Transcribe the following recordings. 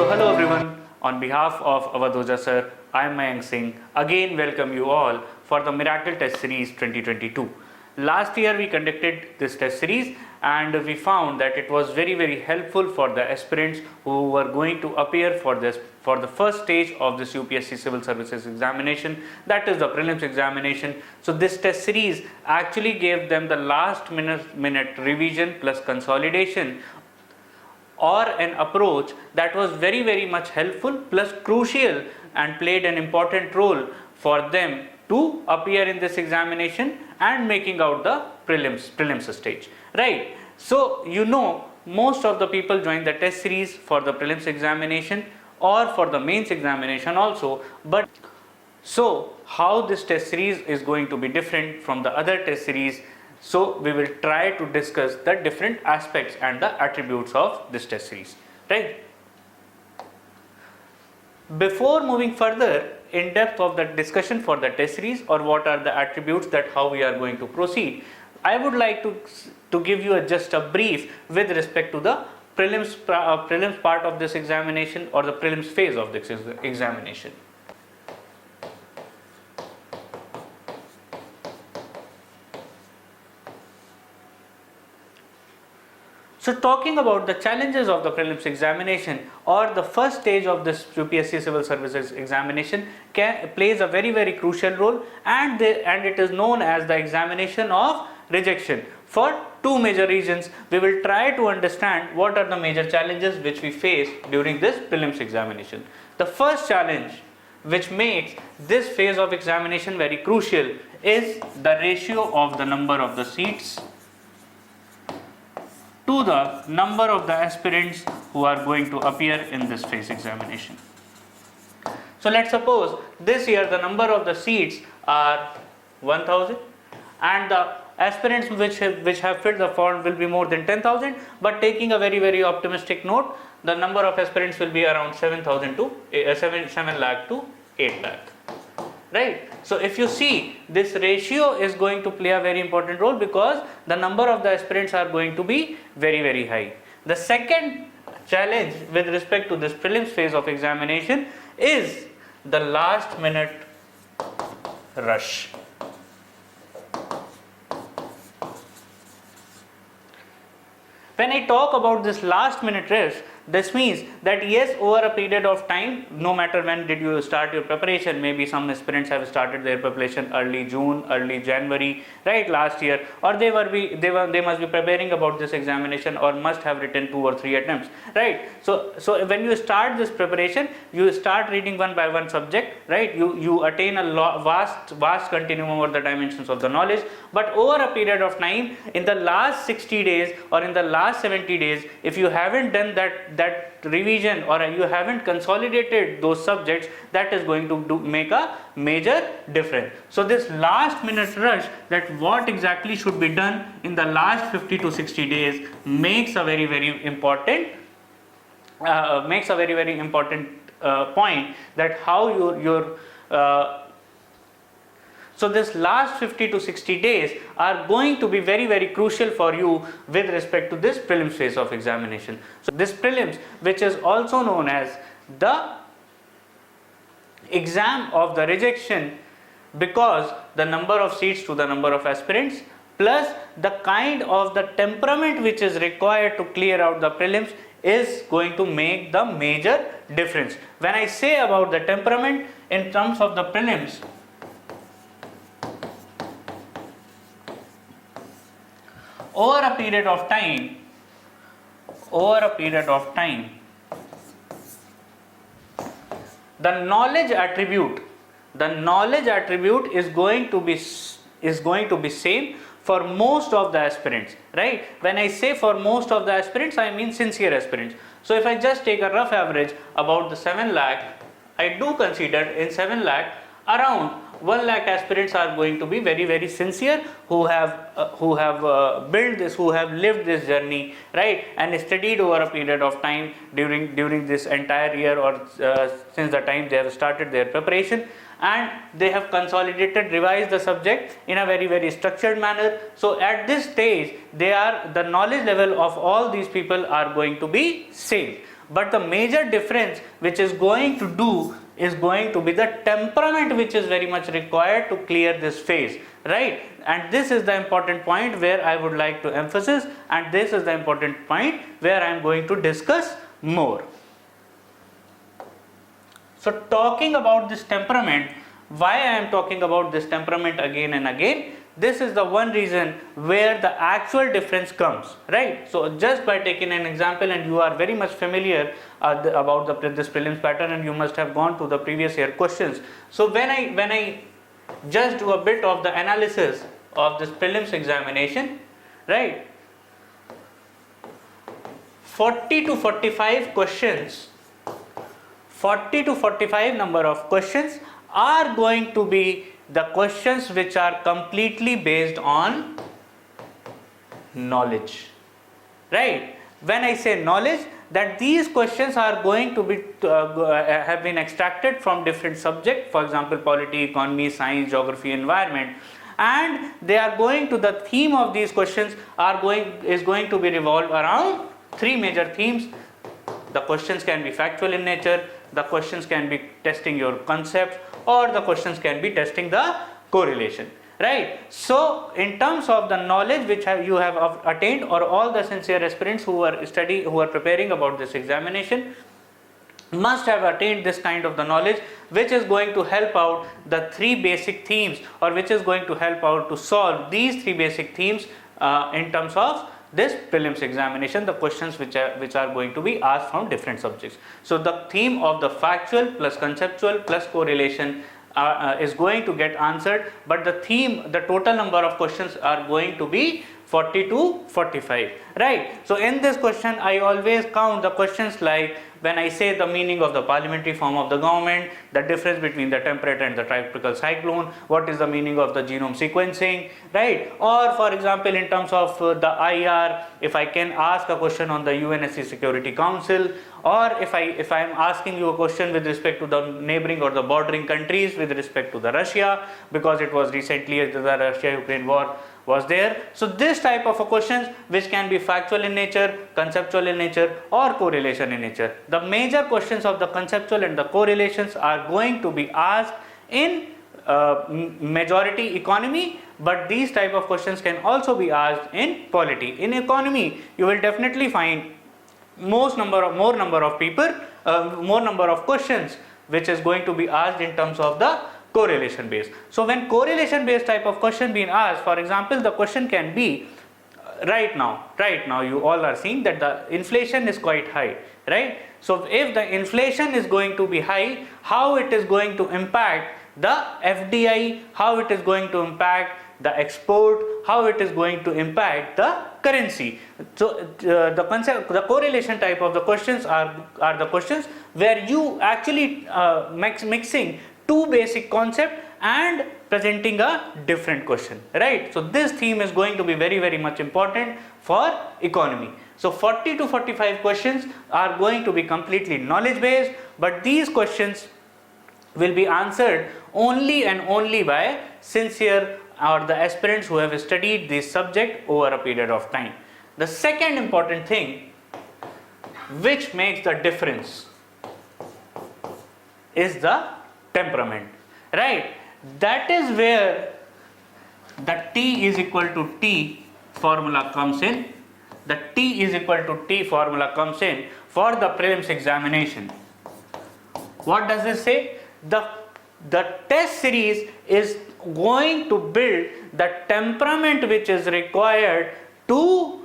So hello everyone, on behalf of Avadh Ojha Sir, I am Mayank Singh. Again welcome you all for the Miracle Test Series 2022. Last year we conducted this test series and we found that it was very helpful for the aspirants who were going to appear for the first stage of this UPSC Civil Services examination, that is the Prelims Examination. So this test series actually gave them the last minute revision plus consolidation, or an approach that was very much helpful plus crucial and played an important role for them to appear in this examination and making out the prelims stage, right? So you know, most of the people join the test series for the prelims examination or for the mains examination also, but so how this test series is going to be different from the other test series? So we will try to discuss the different aspects and the attributes of this test series, right? Before moving further in depth of the discussion for the test series or what are the attributes that how we are going to proceed, I would like to give you just a brief with respect to the prelims part of this examination or the prelims phase of this examination. So talking about the challenges of the prelims examination or the first stage of this UPSC Civil Services examination plays a very crucial role, and it is known as the examination of rejection. For two major reasons, we will try to understand what are the major challenges which we face during this prelims examination. The first challenge which makes this phase of examination very crucial is the ratio of the number of the seats to the number of the aspirants who are going to appear in this phase examination. So let's suppose this year the number of the seats are 1000 and the aspirants which have filled the form will be more than 10,000, but taking a very optimistic note, the number of aspirants will be around 7 lakh to 8 lakh. Right. So if you see, this ratio is going to play a very important role because the number of the aspirants are going to be very high. The second challenge with respect to this prelims phase of examination is the last minute rush. When I talk about this last minute rush, this means that yes, over a period of time, no matter when did you start your preparation, maybe some aspirants have started their preparation early June, early January, right, last year, or they must be preparing about this examination or must have written 2 or 3 attempts, right? So when you start this preparation, you start reading one by one subject, right? You attain a vast continuum over the dimensions of the knowledge, but over a period of time, in the last 60 days or in the last 70 days, if you haven't done that revision or you haven't consolidated those subjects, that is going to make a major difference. So this last minute rush, that what exactly should be done in the last 50 to 60 days makes a very important point, that how so this last 50 to 60 days are going to be very crucial for you with respect to this prelims phase of examination. So this prelims, which is also known as the exam of the rejection, because the number of seats to the number of aspirants plus the kind of the temperament which is required to clear out the prelims is going to make the major difference. When I say about the temperament in terms of the prelims, over a period of time, the knowledge attribute is going to be same for most of the aspirants, right? When I say for most of the aspirants, I mean sincere aspirants. So if I just take a rough average about the 7 lakh, I do consider in 7 lakh around 1 lakh aspirants are going to be very sincere, who have built this, who have lived this journey, right, and studied over a period of time during this entire year or since the time they have started their preparation, and they have consolidated, revised the subject in a very structured manner. So at this stage, the knowledge level of all these people are going to be same. but the major difference which is going to do is going to be the temperament which is very much required to clear this phase, right? And this is the important point where I would like to emphasize, and this is the important point where I am going to discuss more. So talking about this temperament, why I am talking about this temperament again and again, this is the one reason where the actual difference comes, right? So just by taking an example, and you are very much familiar about this prelims pattern, and you must have gone to the previous year questions. So when I just do a bit of the analysis of this prelims examination, right, 40 to 45 questions, 40 to 45 number of questions are going to be the questions which are completely based on knowledge, right? When I say knowledge, that these questions are going to be have been extracted from different subjects, for example polity, economy, science, geography, environment, and they are going to, the theme of these questions is going to be revolved around three major themes. The questions can be factual in nature, the questions can be testing your concepts, or the questions can be testing the correlation, right? So in terms of the knowledge which you have attained, or all the sincere aspirants who are preparing about this examination must have attained this kind of the knowledge, which is going to help out the three basic themes, or which is going to help out to solve these three basic themes in terms of this prelims examination, the questions which are going to be asked from different subjects. So the theme of the factual plus conceptual plus correlation is going to get answered, but the total number of questions are going to be 40 to 45, right? So in this question I always count the questions like, when I say the meaning of the parliamentary form of the government, the difference between the temperate and the tropical cyclone, what is the meaning of the genome sequencing, right? Or for example in terms of the IR, if I can ask a question on the UNSC Security Council, or if I am asking you a question with respect to the neighboring or the bordering countries with respect to the Russia, because it was recently the Russia-Ukraine war was there. So this type of questions which can be factual in nature, conceptual in nature, or correlation in nature. The major questions of the conceptual and the correlations are going to be asked in majority economy, but these type of questions can also be asked in polity. In economy you will definitely find more number of questions which is going to be asked in terms of the correlation based. So when correlation based type of question being asked, for example the question can be, right now you all are seeing that the inflation is quite high, right? So if the inflation is going to be high, how it is going to impact the FDI, how it is going to impact the export, how it is going to impact the currency. So the correlation type of the questions are the questions where you actually mixing two basic concepts and presenting a different question, right? So this theme is going to be very, very much important for economy. So 40 to 45 questions are going to be completely knowledge based, but these questions will be answered only and only by sincere or the aspirants who have studied this subject over a period of time. The second important thing which makes the difference is the temperament, right? That is where the T is equal to T formula comes in. The T is equal to T formula comes in for the prelims examination. What does this say? The test series is going to build the temperament which is required to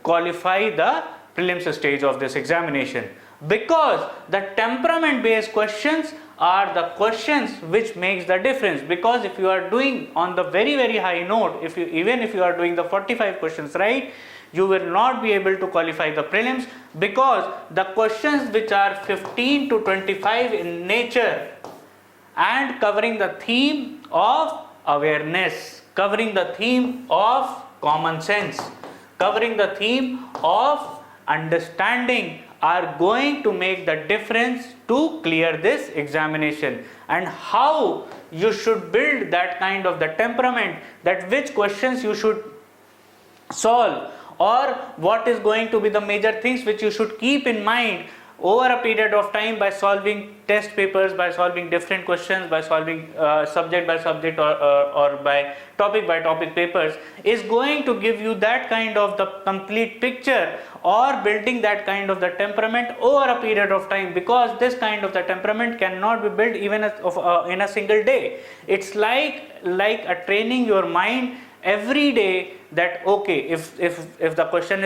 qualify the prelims stage of this examination, because the temperament based questions are the questions which makes the difference. Because if you are doing on the very, very high note, even if you are doing the 45 questions right, you will not be able to qualify the prelims, because the questions which are 15 to 25 in nature and covering the theme of awareness, covering the theme of common sense, covering the theme of understanding are going to make the difference to clear this examination. And how you should build that kind of the temperament, that which questions you should solve or what is going to be the major things which you should keep in mind over a period of time by solving test papers, by solving different questions, by solving subject by subject or by topic papers, is going to give you that kind of the complete picture, or building that kind of the temperament over a period of time, because this kind of the temperament cannot be built even in a single day. It's like a training your mind every day, that okay, if the question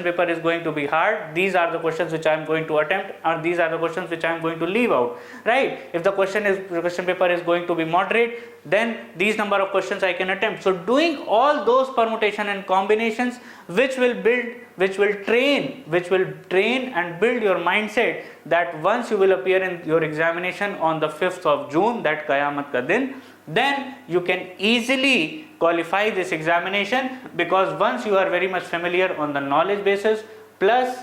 paper is going to be hard, these are the questions which I am going to attempt, or these are the questions which I am going to leave out, right? If the question paper is going to be moderate, then these number of questions I can attempt. So doing all those permutation and combinations which will train and build your mindset, that once you will appear in your examination on the 5th of June, that Qayamat ka din, then you can easily qualify this examination, because once you are very much familiar on the knowledge basis, plus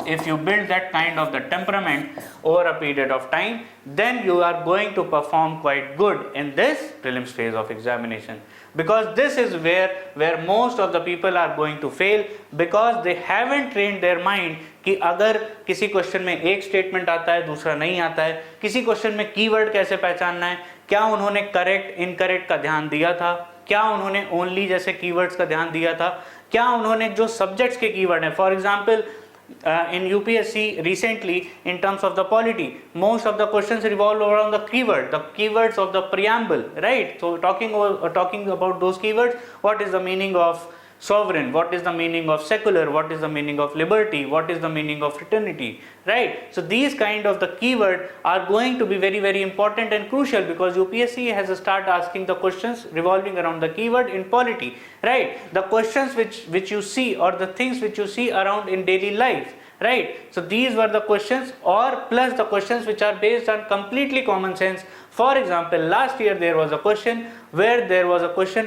if you build that kind of the temperament over a period of time, then you are going to perform quite good in this prelims phase of examination. Because this is where most of the people are going to fail, because they haven't trained their mind कि अगर किसी question में एक statement आता है दूसरा नहीं आता है, किसी क्वेश्चन में कीवर्ड कैसे पहचानना है, क्या उन्होंने करेक्ट इनकरेक्ट का ध्यान दिया था, क्या उन्होंने ओनली जैसे कीवर्ड्स का ध्यान दिया था, क्या उन्होंने जो सब्जेक्ट्स के कीवर्ड हैं, for example in UPSC recently, in terms of the polity, most of the questions revolve around the keywords of the preamble, right? So talking about those keywords, what is the meaning of sovereign, what is the meaning of secular, what is the meaning of liberty, what is the meaning of fraternity, right? So these kind of the keyword are going to be very, very important and crucial, because UPSC has started asking the questions revolving around the keyword in polity, right? The questions which you see, or the things which you see around in daily life, right? So these were the questions, or plus the questions which are based on completely common sense. For example, last year there was a question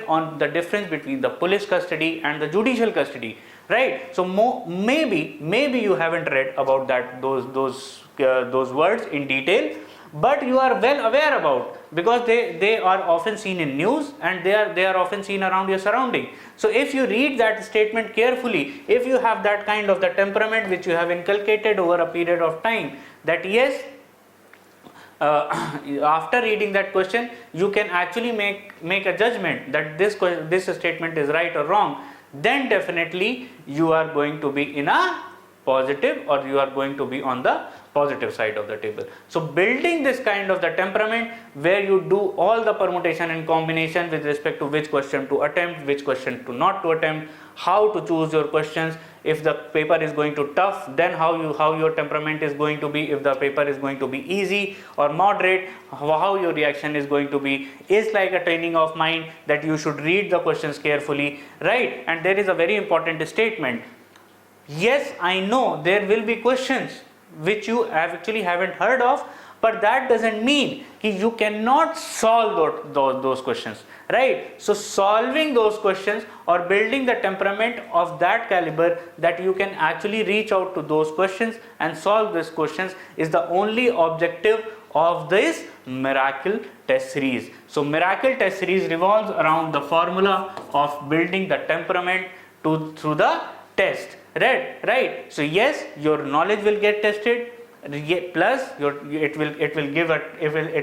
on the difference between the police custody and the judicial custody, right? So maybe you haven't read about that those words in detail, but you are well aware about, because they are often seen in news, and they are often seen around your surrounding. So if you read that statement carefully, if you have that kind of the temperament which you have inculcated over a period of time, that yes, after reading that question you can actually make a judgment that this statement is right or wrong, then definitely you are going to be in a positive, or you are going to be on the positive side of the table. So building this kind of the temperament, where you do all the permutation and combination with respect to which question to attempt, which question to not to attempt, how to choose your questions. If the paper is going to tough, then how your temperament is going to be. If the paper is going to be easy or moderate, how your reaction is going to be. Is like a training of mind, that you should read the questions carefully, right? And there is a very important statement. Yes, I know there will be questions which you actually haven't heard of, but that doesn't mean that you cannot solve those questions, right? So solving those questions, or building the temperament of that caliber, that you can actually reach out to those questions and solve these questions, is the only objective of this miracle test series. So miracle test series revolves around the formula of building the temperament through the test, right? So yes, your knowledge will get tested, plus it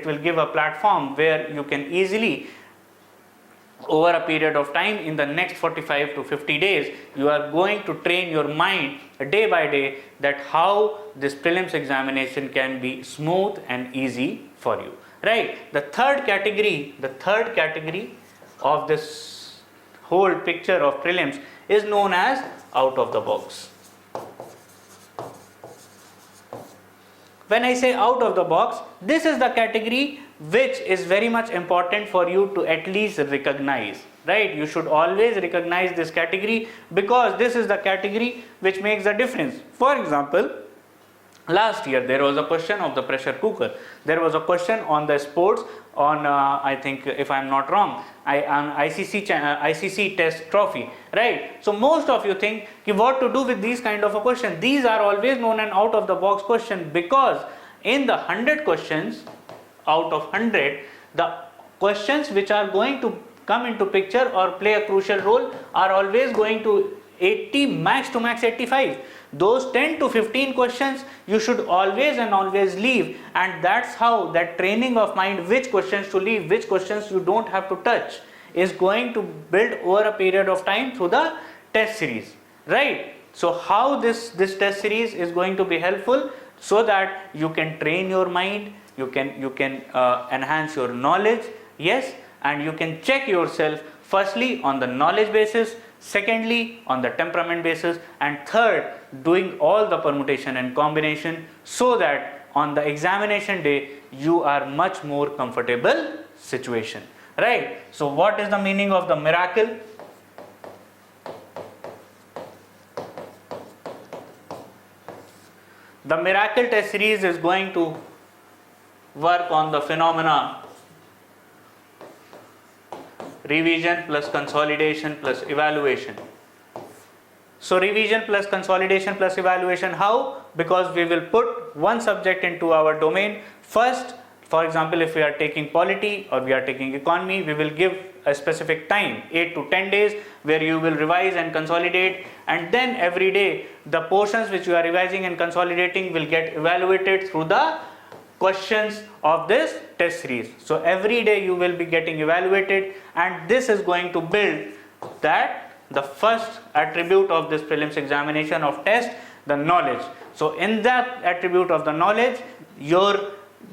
will give a platform where you can easily, over a period of time, in the next 45 to 50 days, you are going to train your mind day by day, that how this prelims examination can be smooth and easy for you, right? The third category of this whole picture of prelims is known as out of the box. When I say out of the box, this is the category which is very much important for you to at least recognize, right? You should always recognize this category, because this is the category which makes the difference. For example, last year there was a question of the pressure cooker. There was a question on the sports, on I think, if I am not wrong, ICC test trophy, right? So most of you think what to do with these kind of a question. These are always known an out of the box question, because in the 100 questions out of 100, the questions which are going to come into picture or play a crucial role are always going to 80, max to max 85. Those 10 to 15 questions you should always and always leave, and that's how that training of mind, which questions to leave, which questions you don't have to touch, is going to build over a period of time through the test series, right? So how this test series is going to be helpful, so that you can train your mind, you can enhance your knowledge, yes, and you can check yourself firstly on the knowledge basis, secondly on the temperament basis, and third doing all the permutation and combination, so that on the examination day you are much more comfortable situation, right? So what is the meaning of the miracle? The miracle test series is going to work on the phenomena revision plus consolidation plus evaluation. So revision plus consolidation plus evaluation, how? Because we will put one subject into our domain first. For example, if we are taking polity or we are taking economy, we will give a specific time, 8 to 10 days, where you will revise and consolidate, and then every day the portions which you are revising and consolidating will get evaluated through the questions of this test series. So every day you will be getting evaluated, and this is going to build that the first attribute of this prelims examination of test, the knowledge. So in that attribute of the knowledge,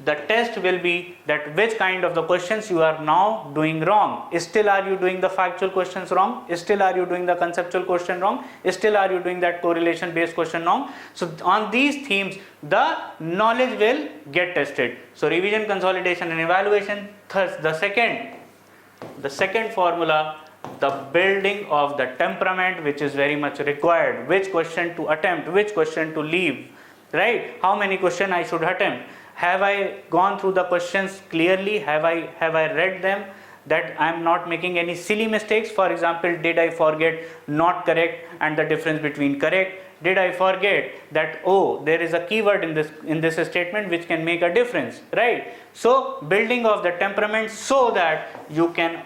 the test will be that which kind of the questions you are now doing wrong. Still are you doing the factual questions wrong? Still are you doing the conceptual question wrong? Still are you doing that correlation based question wrong? So on these themes the knowledge will get tested. So revision, consolidation and evaluation. Thus the second formula, the building of the temperament, which is very much required. Which question to attempt, which question to leave, right? How many questions I should attempt? Have I gone through the questions clearly? Have I read them, that I am not making any silly mistakes? For example, did I forget not correct and the difference between correct? Did I forget that, oh, there is a keyword in this statement which can make a difference, right? So building of the temperament, so that you can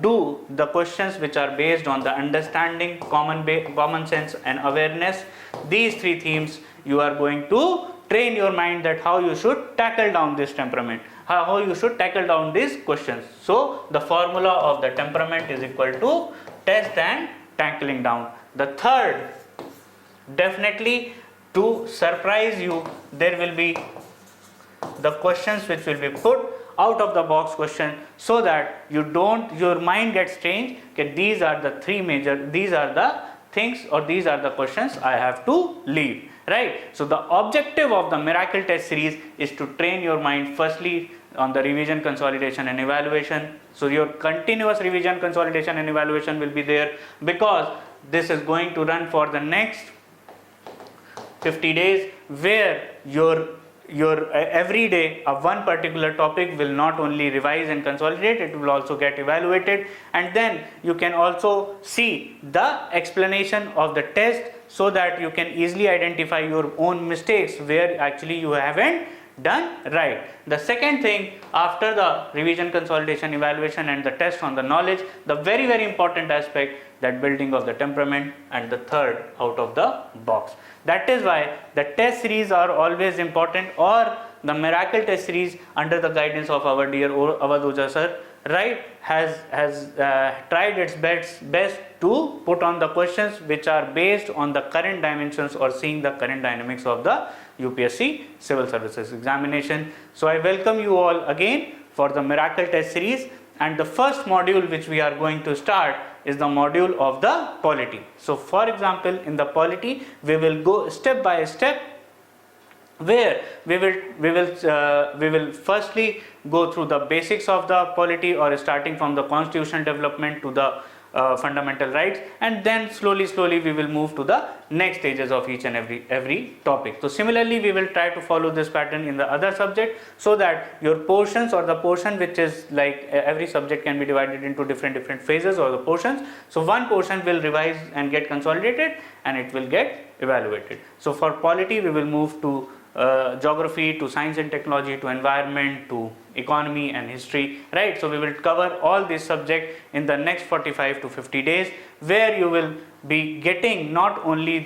do the questions which are based on the understanding, common sense and awareness. These three themes you are going to train your mind, that how you should tackle down this temperament, how you should tackle down these questions. So the formula of the temperament is equal to test and tackling down. The third, definitely to surprise you, there will be the questions which will be put out of the box question, so that your mind gets changed. Okay, these are the things, or these are the questions I have to leave, right? So the objective of the miracle test series is to train your mind firstly on the revision, consolidation and evaluation. So your continuous revision, consolidation and evaluation will be there, because this is going to run for the next 50 days, where your every day of one particular topic will not only revise and consolidate, it will also get evaluated, and then you can also see the explanation of the test, so that you can easily identify your own mistakes where actually you haven't done right. The second thing, after the revision, consolidation, evaluation and the test on the knowledge, the very very important aspect, that building of the temperament, and the third, out of the box. That is why the test series are always important, or the miracle test series under the guidance of our dear Avadh Ojha Sir, right, has tried its best to put on the questions which are based on the current dimensions, or seeing the current dynamics of the UPSC Civil Services Examination. So I welcome you all again for the miracle test series, and the first module which we are going to start is the module of the polity. So for example, in the polity we will go step by step, where we will firstly go through the basics of the polity, or starting from the constitutional development to the fundamental rights, and then slowly we will move to the next stages of each and every topic. So similarly we will try to follow this pattern in the other subject, so that your portions, or the portion which is like every subject can be divided into different phases or the portions. So one portion will revise and get consolidated, and it will get evaluated. So for polity we will move to geography, to science and technology, to environment, to economy and history, right? So we will cover all these subjects in the next 45 to 50 days, where you will be getting not only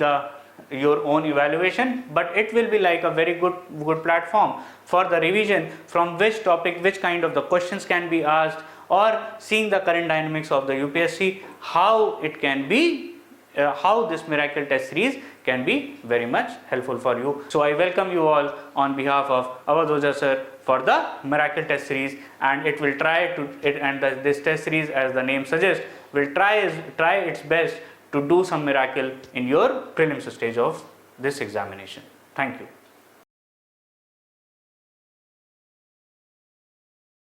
your own evaluation, but it will be like a very good platform for the revision, from which topic, which kind of the questions can be asked, or seeing the current dynamics of the UPSC, how it can be, how this miracle test series can be very much helpful for you. So I welcome you all on behalf of Avadh Ojha Sir for the miracle test series, and it will this test series, as the name suggests, will try its best to do some miracle in your prelims stage of this examination. Thank you.